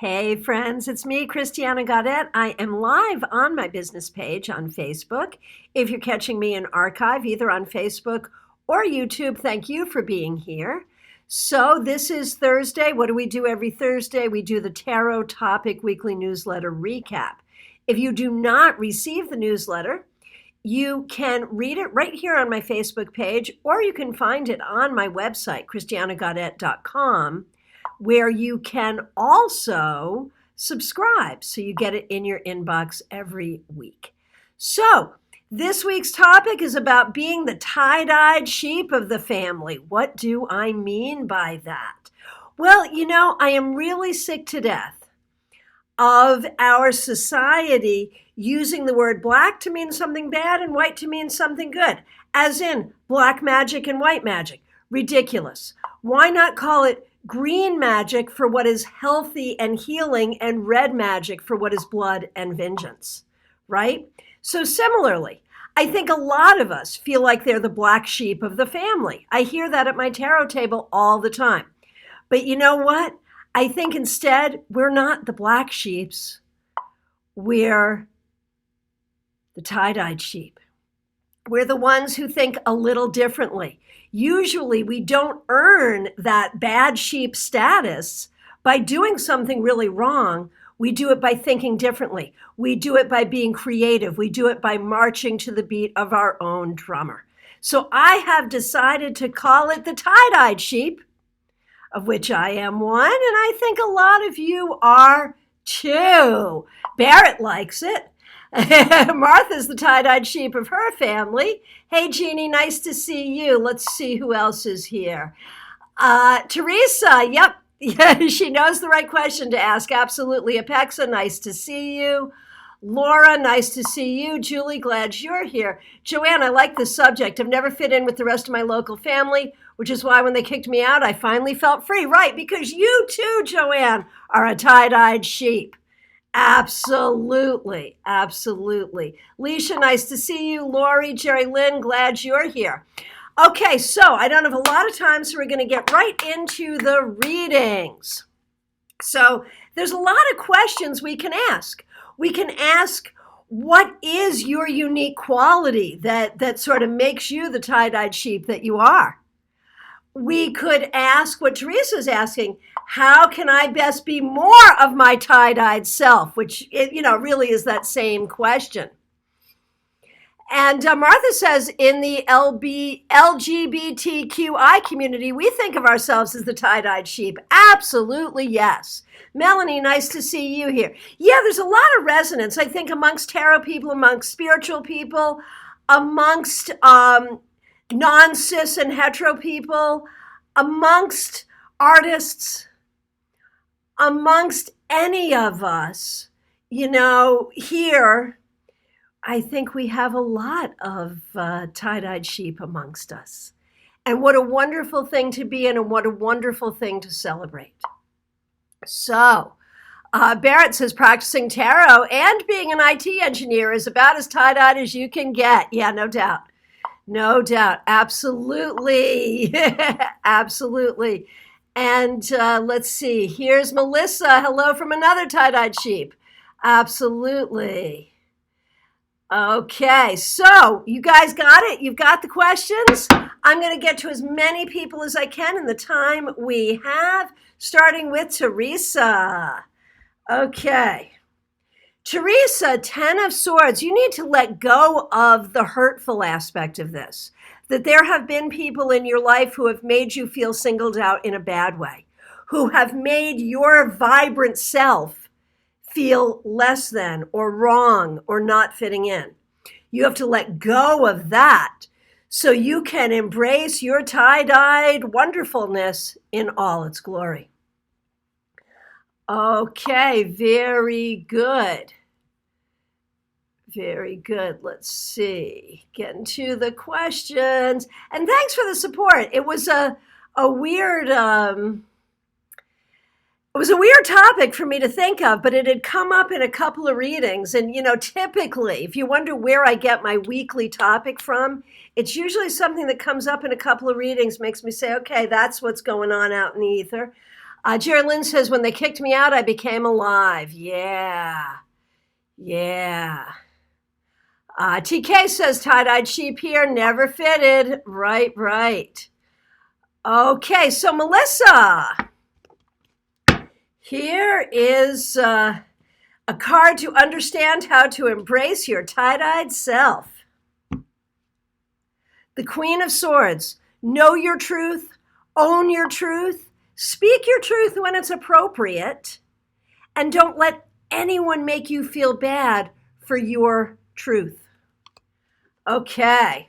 Hey friends, it's me, Christiana Gaudet. I am live on my business page on Facebook. If you're catching me in archive, either on Facebook or YouTube, thank you for being here. So this is Thursday. What do we do every Thursday? We do the Tarot Topic Weekly Newsletter Recap. If you do not receive the newsletter, you can read it right here on my Facebook page, or you can find it on my website, christianagaudet.com, where you can also subscribe so you get it in your inbox every week. So this week's topic is about being the tie-dyed sheep of the family. What do I mean by that? Well, I am really sick to death of our society using the word black to mean something bad and white to mean something good, as in black magic and white magic. Ridiculous. Why not call it green magic for what is healthy and healing and red magic for what is blood and vengeance, right? So similarly, I think a lot of us feel like they're the black sheep of the family. I hear that at my tarot table all the time. But you know what? I think instead we're not the black sheeps. We're the tie-dyed sheep. We're the ones who think a little differently. Usually we don't earn that bad sheep status by doing something really wrong. We do it by thinking differently. We do it by being creative. We do it by marching to the beat of our own drummer. So I have decided to call it the tie-dyed sheep, of which I am one, and I think a lot of you are too. Barrett likes it. Martha's the tie-dyed sheep of her family. Hey, Jeannie, nice to see you. Let's see who else is here. Teresa, yep. Yeah, she knows the right question to ask. Absolutely. Apexa, nice to see you. Laura, nice to see you. Julie, glad you're here. Joanne, I like this subject. I've never fit in with the rest of my local family, which is why when they kicked me out, I finally felt free. Right, because you too, Joanne, are a tie-dyed sheep. Absolutely, absolutely. Leisha, nice to see you. Lori, Jerry Lynn, glad you're here. Okay, so I don't have a lot of time, so we're going to get right into the readings. So there's a lot of questions we can ask. We can ask, what is your unique quality that sort of makes you the tie-dyed sheep that you are? We could ask what Teresa's asking, how can I best be more of my tie-dyed self? Which, really is that same question. And Martha says, in the LGBTQI community, we think of ourselves as the tie-dyed sheep. Absolutely, yes. Melanie, nice to see you here. Yeah, there's a lot of resonance, I think, amongst tarot people, amongst spiritual people, amongst non-cis and hetero people, amongst artists, amongst any of us. Here, I think we have a lot of tie-dyed sheep amongst us. And what a wonderful thing to be in, and what a wonderful thing to celebrate. So, Barrett says practicing tarot and being an IT engineer is about as tie-dyed as you can get. Yeah, no doubt. No doubt. Absolutely. Absolutely. And let's see. Here's Melissa. Hello from another tie-dyed sheep. Absolutely. Okay. So you guys got it? You've got the questions? I'm going to get to as many people as I can in the time we have, starting with Teresa. Okay. Teresa, 10 of Swords, you need to let go of the hurtful aspect of this, that there have been people in your life who have made you feel singled out in a bad way, who have made your vibrant self feel less than or wrong or not fitting in. You have to let go of that so you can embrace your tie-dyed wonderfulness in all its glory. Okay, very good. Very good. Let's see. Getting to the questions. And thanks for the support. It was a weird topic for me to think of, but it had come up in a couple of readings. And typically, if you wonder where I get my weekly topic from, it's usually something that comes up in a couple of readings, makes me say, okay, that's what's going on out in the ether. Jerry Lynn says, when they kicked me out, I became alive. Yeah. TK says, tie-dyed sheep here, never fitted. Right. Okay, so Melissa, here is a card to understand how to embrace your tie-dyed self. The Queen of Swords. Know your truth, own your truth, speak your truth when it's appropriate, and don't let anyone make you feel bad for your truth. Okay.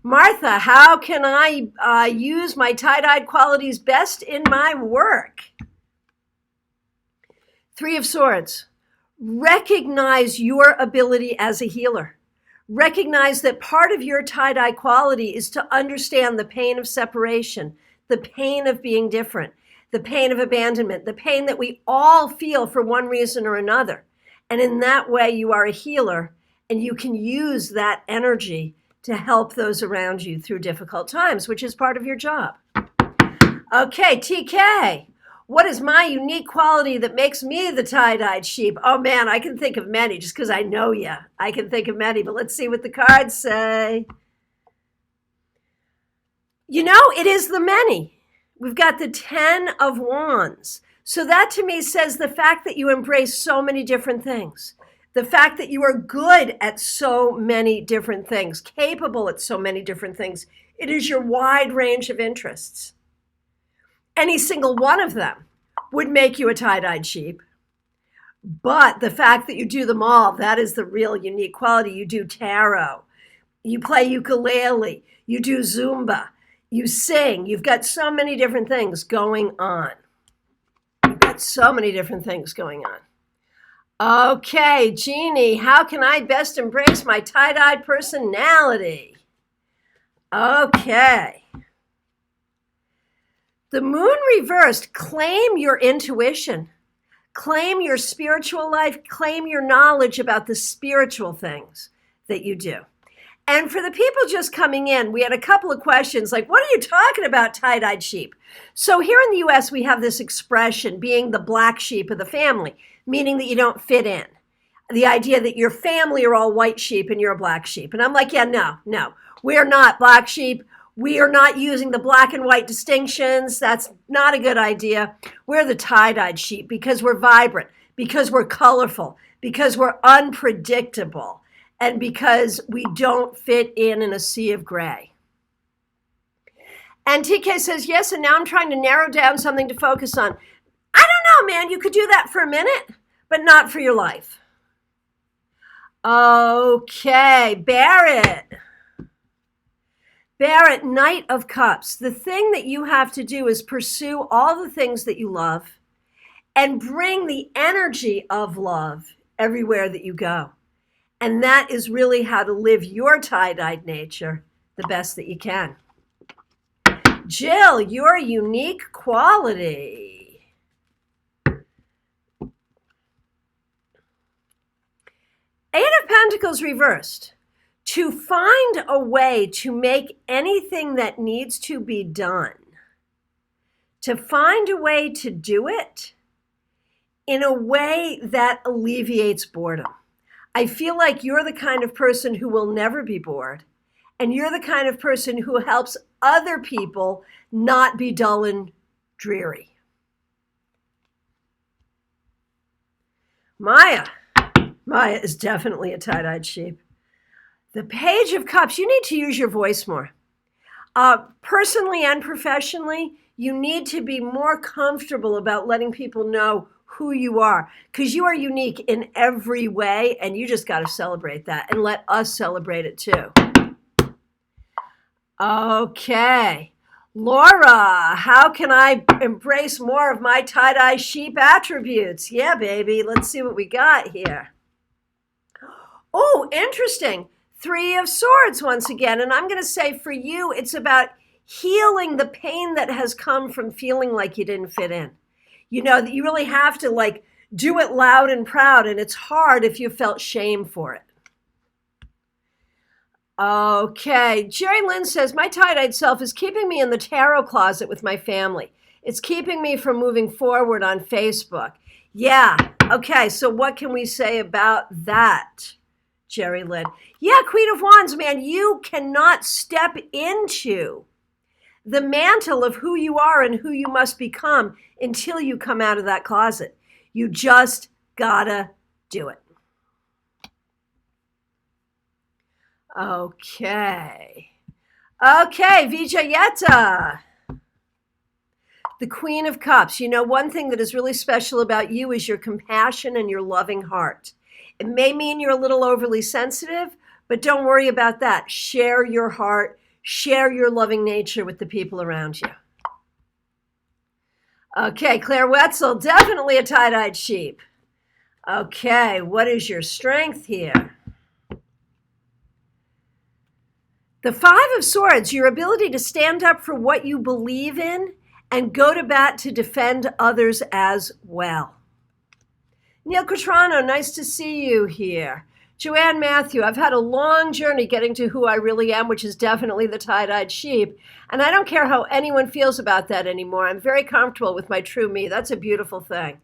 Martha, how can I use my tie-dyed qualities best in my work? Three of Swords. Recognize your ability as a healer. Recognize that part of your tie-dye quality is to understand the pain of separation, the pain of being different, the pain of abandonment, the pain that we all feel for one reason or another. And in that way, you are a healer, and you can use that energy to help those around you through difficult times, which is part of your job. Okay, TK. What is my unique quality that makes me the tie-dyed sheep? Oh man, I can think of many just because I know you. I can think of many, but let's see what the cards say. You know, it is the many. We've got the 10 of Wands. So that to me says the fact that you embrace so many different things. The fact that you are good at so many different things, capable at so many different things. It is your wide range of interests. Any single one of them would make you a tie-dyed sheep. But the fact that you do them all, that is the real unique quality. You do tarot, you play ukulele, you do Zumba, you sing. You've got so many different things going on. Okay, Jeannie, how can I best embrace my tie-dyed personality? Okay. The Moon reversed. Claim your intuition. Claim your spiritual life. Claim your knowledge about the spiritual things that you do. And for the people just coming in, we had a couple of questions like, what are you talking about, tie-dyed sheep? So here in the U.S., we have this expression, being the black sheep of the family, meaning that you don't fit in. The idea that your family are all white sheep and you're a black sheep. And I'm like, yeah, no, we're not black sheep. We are not using the black and white distinctions. That's not a good idea. We're the tie-dyed sheep because we're vibrant, because we're colorful, because we're unpredictable, and because we don't fit in a sea of gray. And TK says, yes, and now I'm trying to narrow down something to focus on. I don't know, man. You could do that for a minute, but not for your life. Okay, Barrett, Knight of Cups. The thing that you have to do is pursue all the things that you love and bring the energy of love everywhere that you go. And that is really how to live your tie-dyed nature the best that you can. Jill, your unique quality. Eight of Pentacles reversed. To find a way to make anything that needs to be done, to find a way to do it in a way that alleviates boredom. I feel like you're the kind of person who will never be bored, and you're the kind of person who helps other people not be dull and dreary. Maya is definitely a tie-dyed sheep. The Page of Cups, you need to use your voice more. Personally and professionally, you need to be more comfortable about letting people know who you are, because you are unique in every way, and you just got to celebrate that and let us celebrate it too. Okay. Laura, how can I embrace more of my tie-dye sheep attributes? Yeah, baby. Let's see what we got here. Oh, interesting. Three of Swords once again. And I'm going to say for you, it's about healing the pain that has come from feeling like you didn't fit in. You know, that you really have to like do it loud and proud. And it's hard if you felt shame for it. Okay. Jerry Lynn says, my tie-dyed self is keeping me in the tarot closet with my family. It's keeping me from moving forward on Facebook. Yeah. Okay. So what can we say about that, Jerry Lynn? Yeah, Queen of Wands, man, you cannot step into the mantle of who you are and who you must become until you come out of that closet. You just gotta do it. Okay. Okay, Vijayeta, the Queen of Cups. You know, one thing that is really special about you is your compassion and your loving heart. It may mean you're a little overly sensitive, but don't worry about that. Share your heart, share your loving nature with the people around you. Okay, Claire Wetzel, definitely a tie-dyed sheep. Okay, what is your strength here? The Five of Swords, your ability to stand up for what you believe in and go to bat to defend others as well. Neil Quatrano, nice to see you here. Joanne Matthew, I've had a long journey getting to who I really am, which is definitely the tie-dyed sheep. And I don't care how anyone feels about that anymore. I'm very comfortable with my true me. That's a beautiful thing.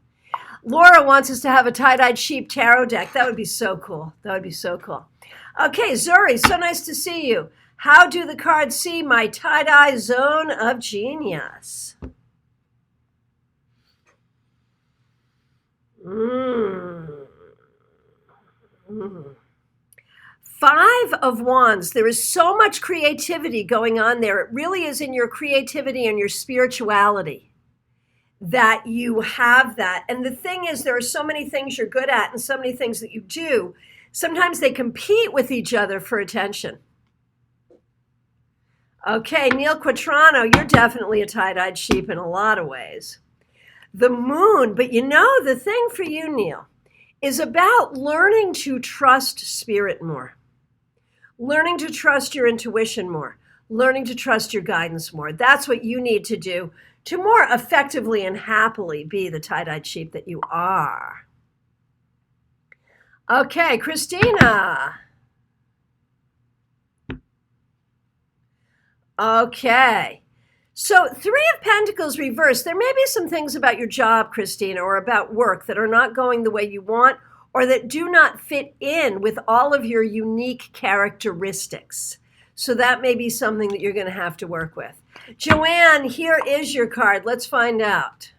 Laura wants us to have a tie-dyed sheep tarot deck. That would be so cool. That would be so cool. Okay, Zuri, so nice to see you. How do the cards see my tie-dye zone of genius? Five of Wands. There is so much creativity going on there. It really is in your creativity and your spirituality that you have that. And the thing is, there are so many things you're good at and so many things that you do. Sometimes they compete with each other for attention. Okay, Neil Quatrano, you're definitely a tie-dyed sheep in a lot of ways. The Moon, but you know, the thing for you, Neil, is about learning to trust spirit more, learning to trust your intuition more, learning to trust your guidance more. That's what you need to do to more effectively and happily be the tie-dyed sheep that you are. Okay, Christina. Okay. So Three of Pentacles reversed. There may be some things about your job, Christina, or about work that are not going the way you want or that do not fit in with all of your unique characteristics. So that may be something that you're going to have to work with. Joanne, here is your card. Let's find out.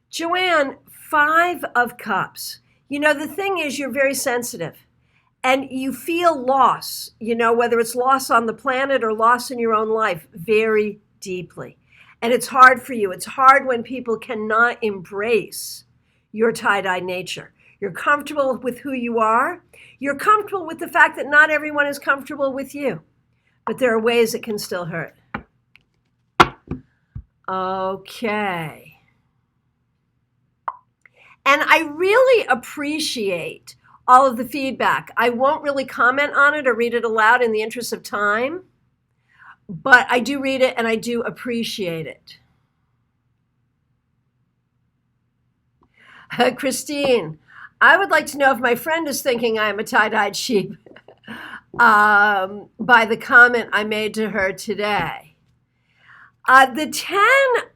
Joanne, Five of Cups. You know, the thing is, you're very sensitive. And you feel loss, you know, whether it's loss on the planet or loss in your own life, very deeply. And it's hard for you. It's hard when people cannot embrace your tie-dye nature. You're comfortable with who you are. You're comfortable with the fact that not everyone is comfortable with you. But there are ways it can still hurt. Okay. And I really appreciate all of the feedback. I won't really comment on it or read it aloud in the interest of time, but I do read it and I do appreciate it. Christine, I would like to know if my friend is thinking I am a tie-dyed sheep by the comment I made to her today. The 10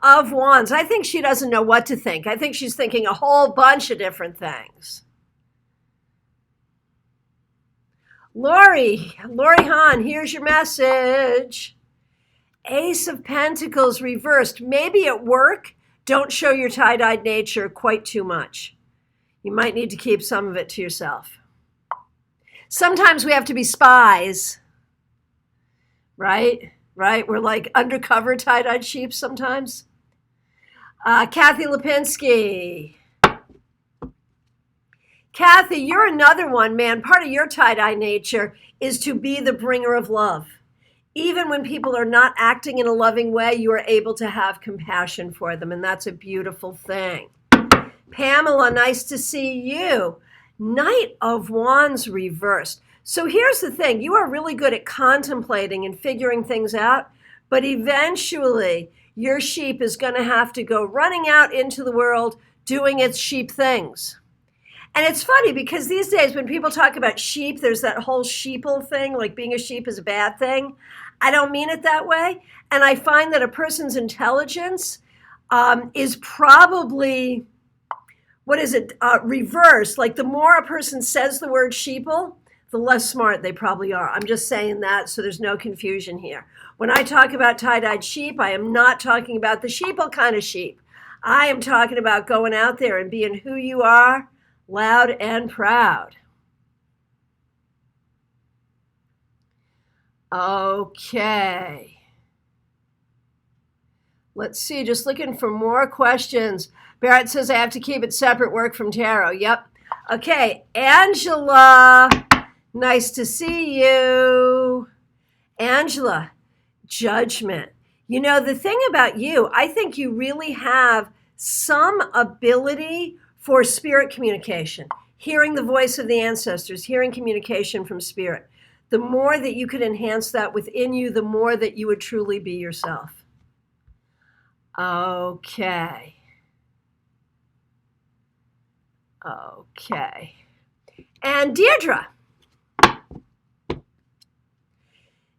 of Wands, I think she doesn't know what to think. I think she's thinking a whole bunch of different things. Lori Hahn, here's your message. Ace of Pentacles reversed. Maybe at work, don't show your tie-dyed nature quite too much. You might need to keep some of it to yourself. Sometimes we have to be spies, right? We're like undercover tie-dyed sheep sometimes. Kathy Lipinski. Kathy, you're another one, man. Part of your tie-dye nature is to be the bringer of love. Even when people are not acting in a loving way, you are able to have compassion for them, and that's a beautiful thing. Pamela, nice to see you. Knight of Wands reversed. So here's the thing. You are really good at contemplating and figuring things out, but eventually your sheep is going to have to go running out into the world doing its sheep things. And it's funny because these days when people talk about sheep, there's that whole sheeple thing, like being a sheep is a bad thing. I don't mean it that way. And I find that a person's intelligence is probably, reversed. Like the more a person says the word sheeple, the less smart they probably are. I'm just saying that so there's no confusion here. When I talk about tie-dyed sheep, I am not talking about the sheeple kind of sheep. I am talking about going out there and being who you are, loud and proud. Okay. Let's see, just looking for more questions. Barrett says I have to keep it separate, work from tarot. Yep. Okay, Angela, nice to see you. Angela, judgment. You know, the thing about you, I think you really have some ability for spirit communication, hearing the voice of the ancestors, hearing communication from spirit. The more that you could enhance that within you, the more that you would truly be yourself. Okay. Okay. And Deirdre.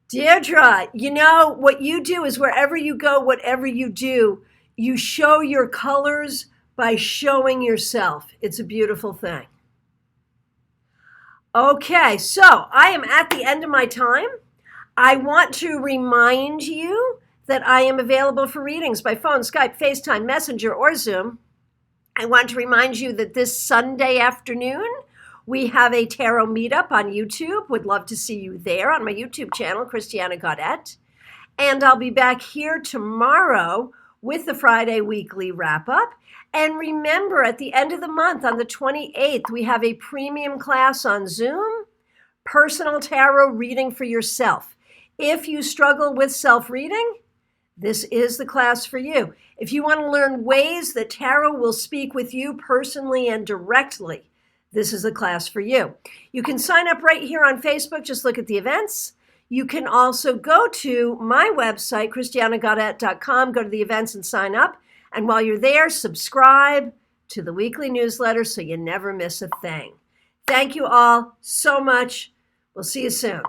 Deirdre, you know, what you do is wherever you go, whatever you do, you show your colors by showing yourself. It's a beautiful thing. Okay, so I am at the end of my time. I want to remind you that I am available for readings by phone, Skype, FaceTime, Messenger, or Zoom. I want to remind you that this Sunday afternoon, we have a tarot meetup on YouTube. Would love to see you there on my YouTube channel, Christiana Gaudet. And I'll be back here tomorrow with the Friday weekly wrap-up. And remember, at the end of the month, on the 28th, we have a premium class on Zoom, personal tarot reading for yourself. If you struggle with self-reading, this is the class for you. If you want to learn ways that tarot will speak with you personally and directly, this is the class for you. You can sign up right here on Facebook. Just look at the events. You can also go to my website, christianagaudet.com, go to the events and sign up. And while you're there, subscribe to the weekly newsletter so you never miss a thing. Thank you all so much. We'll see you soon.